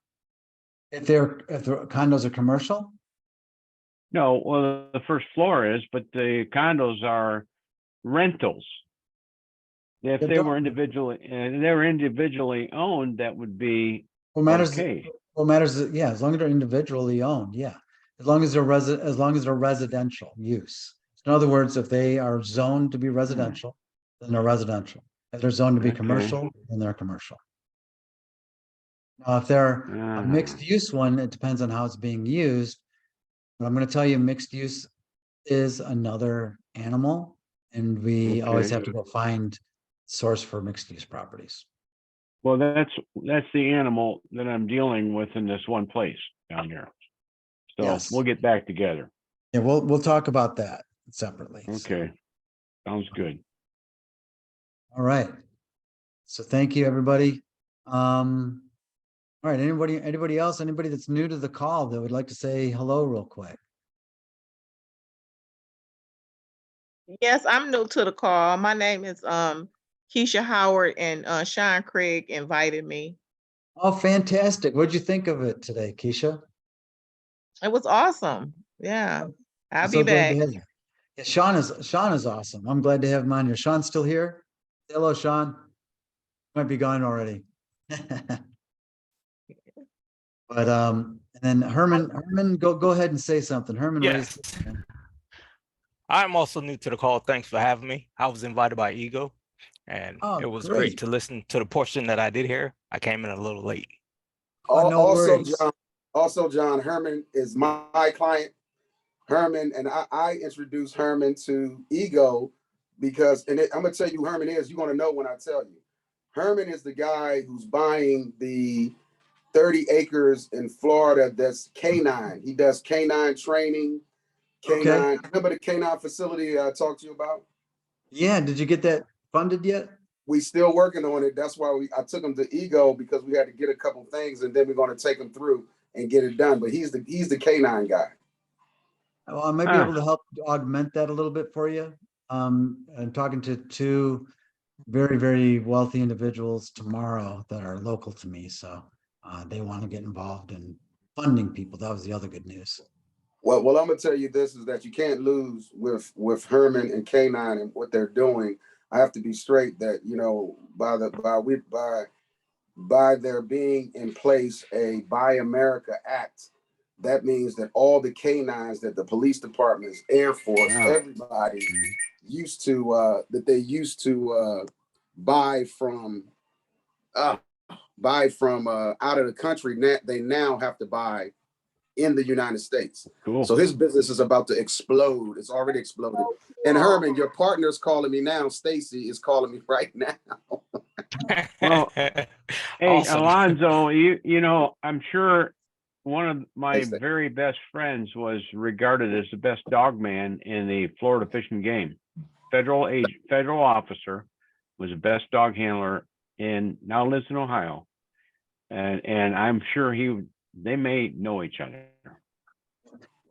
If the condos are commercial, No, well, the first floor is, but the condos are rentals. If They they were don't- individually owned, that would be what matters, okay. what matters, yeah, as long as they're individually owned, yeah. As long as they're residential use. In other words, if they are zoned to be residential, then they're residential. If they're zoned to be Okay. commercial, then they're commercial. Now, if they're a mixed use one, it depends on how it's being used. But I'm going to tell you, mixed use is another animal, and we always Okay. have to go find source for mixed use properties. Well, that's the animal that I'm dealing with in this one place down here. So Yes. we'll get back together. Yeah, we'll talk about that separately. So, Okay. Sounds good. all right. So thank you, everybody. All right, anybody else, anybody that's new to the call that would like to say hello real quick? Yes, I'm new to the call. My name is Keisha Howard, and Sean Craig invited me. Oh, fantastic. What'd you think of it today, Keisha? It was awesome. Yeah, I'll I'm be so glad to back. have you. Yeah, Sean is awesome. I'm glad to have him on here. Sean's still here? Hello, Sean. Might be gone already. But And then Herman, go ahead and say something. Herman Yes. raised. his hand. I'm also new to the call. Thanks for having me. I was invited by Ego, and Oh, it was great. great to listen to the portion that I did hear. I came in a little late. Oh, no Also, worries. John, Herman is my client. Herman, and I introduced Herman to Ego because, I'm gonna tell you who Herman is. You're gonna know when I tell you. Herman is the guy who's buying the 30 acres in Florida that's canine. He does canine training, canine. Remember the canine facility I talked to you about? Yeah, did you get that funded yet? We still working on it. That's why I took him to Ego because we had to get a couple things and then we're gonna take him through and get it done. But he's the canine guy. Well, I might be able to help augment that a little bit for you. I'm talking to two very, very wealthy individuals tomorrow that are local to me. So they want to get involved in funding people. That was the other good news. Well, I'm gonna tell you this is that you can't lose with Herman and Canine and what they're doing. I have to be straight that by there being in place a Buy America Act, that means that all the canines that the police departments, Air Force, everybody used to buy from out of the country, they now have to buy in the United States. Cool. So his business is about to explode. It's already exploded. And Herman, your partner's calling me now. Stacy is calling me right now. Well, hey, Awesome. Alonzo, you know, I'm sure one of my Thanks, very best friends was regarded as the best dog man in the Florida Fish and Game. Federal officer, was the best dog handler now lives in Ohio. And I'm sure they may know each other.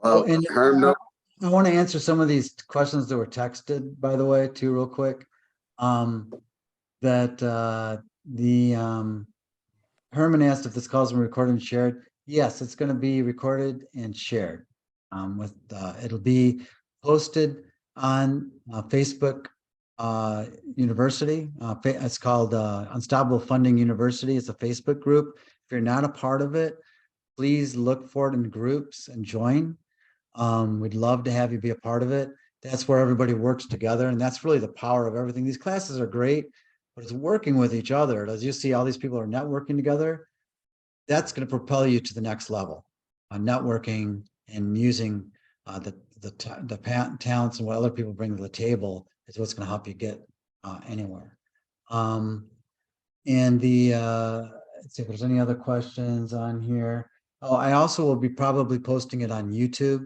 Oh, and Herman, I want to answer some of these questions that were texted, by the way, too, real quick. Herman asked if this call has been recorded and shared. Yes, it's going to be recorded and shared. It'll be posted on Facebook University. It's called Unstoppable Funding University. It's a Facebook group. If you're not a part of it, please look for it in groups and join. We'd love to have you be a part of it. That's where everybody works together. And that's really the power of everything. These classes are great, but it's working with each other. As you see, all these people are networking together. That's going to propel you to the next level on networking and using the talents and what other people bring to the table is what's going to help you get anywhere. Let's see if there's any other questions on here. Oh, I also will be probably posting it on YouTube.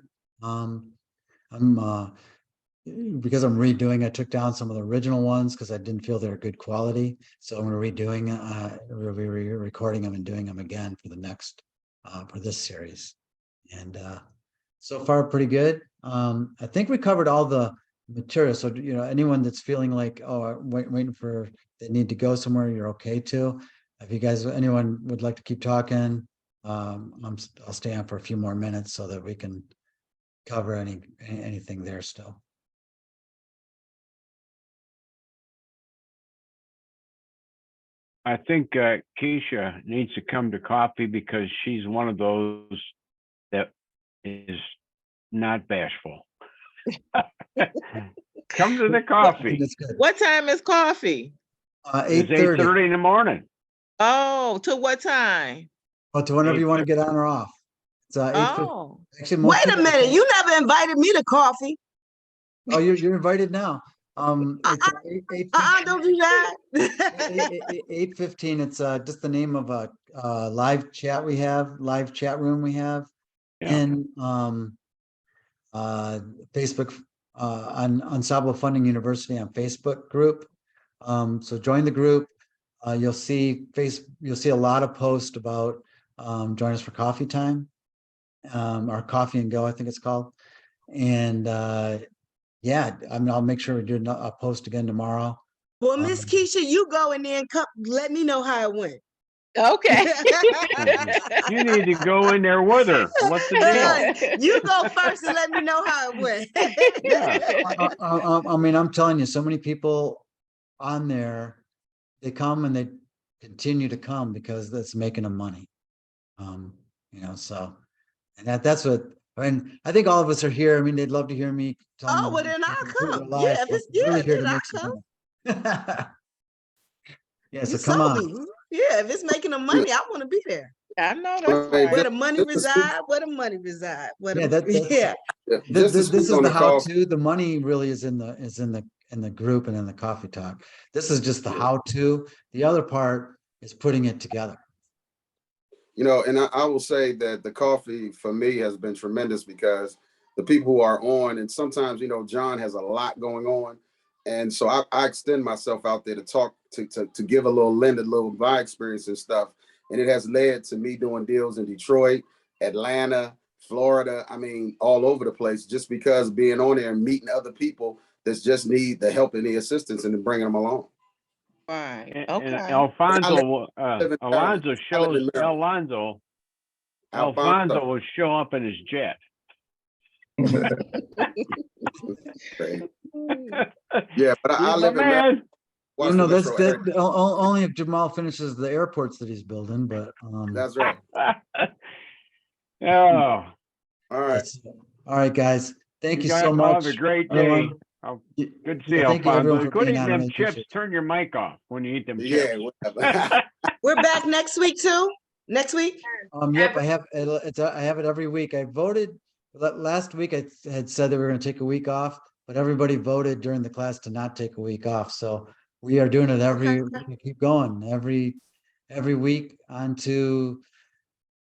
Because I'm redoing, I took down some of the original ones because I didn't feel they were good quality. So I'm redoing, recording them and doing them again for the next, for this series. And so far, pretty good. I think we covered all the material. So, anyone that's feeling like, oh, waiting for, they need to go somewhere, you're okay too. If you guys, anyone would like to keep talking, I'll stay on for a few more minutes so that we can cover anything there still. I think Keisha needs to come to coffee because she's one of those that is not bashful. Come to the coffee. What time is coffee? It's 8:30 in the morning. Oh, to what time? Oh, to whenever you want to get on or off. It's 8:50. Oh, Actually, Wait a minute, you never invited me to coffee. Oh, you're invited now. It's 8:15. Don't do that. 8:15. It's just the name of a live chat room we have in Facebook on Unstoppable Funding University on Facebook group. So join the group. You'll see a lot of posts about join us for coffee time, or Coffee and Go, I think it's called. And yeah, I'll make sure we do a post again tomorrow. Well, Miss Keisha, you go in there and let me know how it went. Okay. You need to go in there with her. What's the deal? You go first and let me know how it went. I mean, I'm telling you, so many people on there, they come and they continue to come because that's making them money. So And that's what, and I think all of us are here. I mean, they'd love to hear me tell them. Oh, well, then I'll improve their come. lives, Yeah, if but it's, I'm really here then to I'll make some come. money. Yeah, You so come sold on. me. Yeah, if it's making them money, I want to be there. I know that's Well, right. Where the money just to speak- reside, where the money reside. Where Yeah, the, that's, yeah. yeah, this, just to this speak is on the the how cost. to, the money really is in the group and in the coffee talk. This is just the Yeah. how to. The other part is putting it together. You know, and I will say that the coffee for me has been tremendous because the people who are on, and sometimes, you know, John has a lot going on. And so I extend myself out there to talk, to give a little lend, a little my experience and stuff. And it has led to me doing deals in Detroit, Atlanta, Florida. I mean, all over the place, just because being on there and meeting other people that just need the help and the assistance and then bringing them along. Right. And Okay. Alfonso, live in Alonzo Maryland. I live shows, in Maryland. Alfonso will show up in his jet. Yeah, but I He's my live in Maryland. man. You Watch know, the that's metro area. that only if Jamal finishes the airports that he's building, but That's right. Oh, All right. that's, all right, guys. Thank you guys so all have much. a great day. Everyone. Good to see you, Yeah, thank you everyone Alfonso. for Quit being eating on. I them really chips. appreciate it. Turn your mic off when you eat them Yeah, chips. whatever. We're back next week too? Next week? Yep, I have I have it every week. I voted last week. I had said that we were going to take a week off, but everybody voted during the class to not take a week off. So we are doing it every. We keep going every week until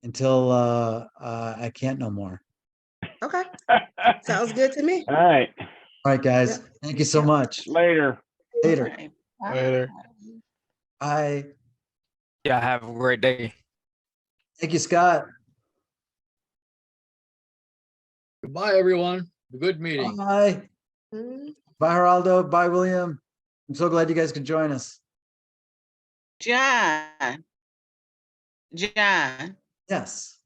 I can't no more. Okay. Sounds good to me. All right. All right, guys. Thank you so much. Later. Later. Okay. Later. Bye. Yeah, have a great day. Thank you, Scott. Goodbye, everyone. A good meeting. Bye. Mhm. Bye, Geraldo. Bye, William. I'm so glad you guys could join us. John. Yes.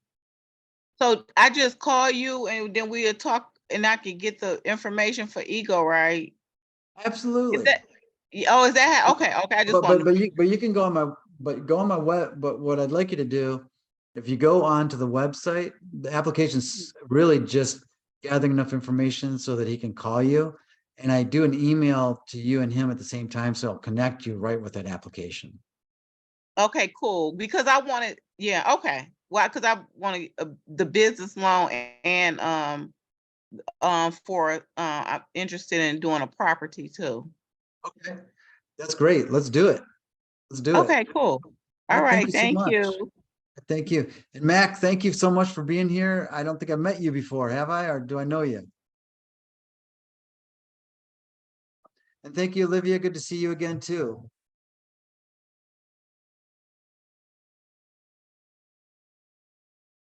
So I just call you and then we'll talk and I can get the information for Ego, right? Absolutely. Is that, is that, okay, I just wanted. But you can go on my web, but what I'd like you to do, if you go onto the website, the application's really just gathering enough information so that he can call you. And I do an email to you and him at the same time, so I'll connect you right with that application. Okay, cool. Because I wanted, yeah, okay. Well, because I wanted the business loan and I'm interested in doing a property too. Okay. That's great. Let's do it. Let's do it. Okay, cool. All right, so thank much. you. Thank you. And Mac, thank you so much for being here. I don't think I've met you before, have I? Or do I know you? And thank you, Olivia. Good to see you again too.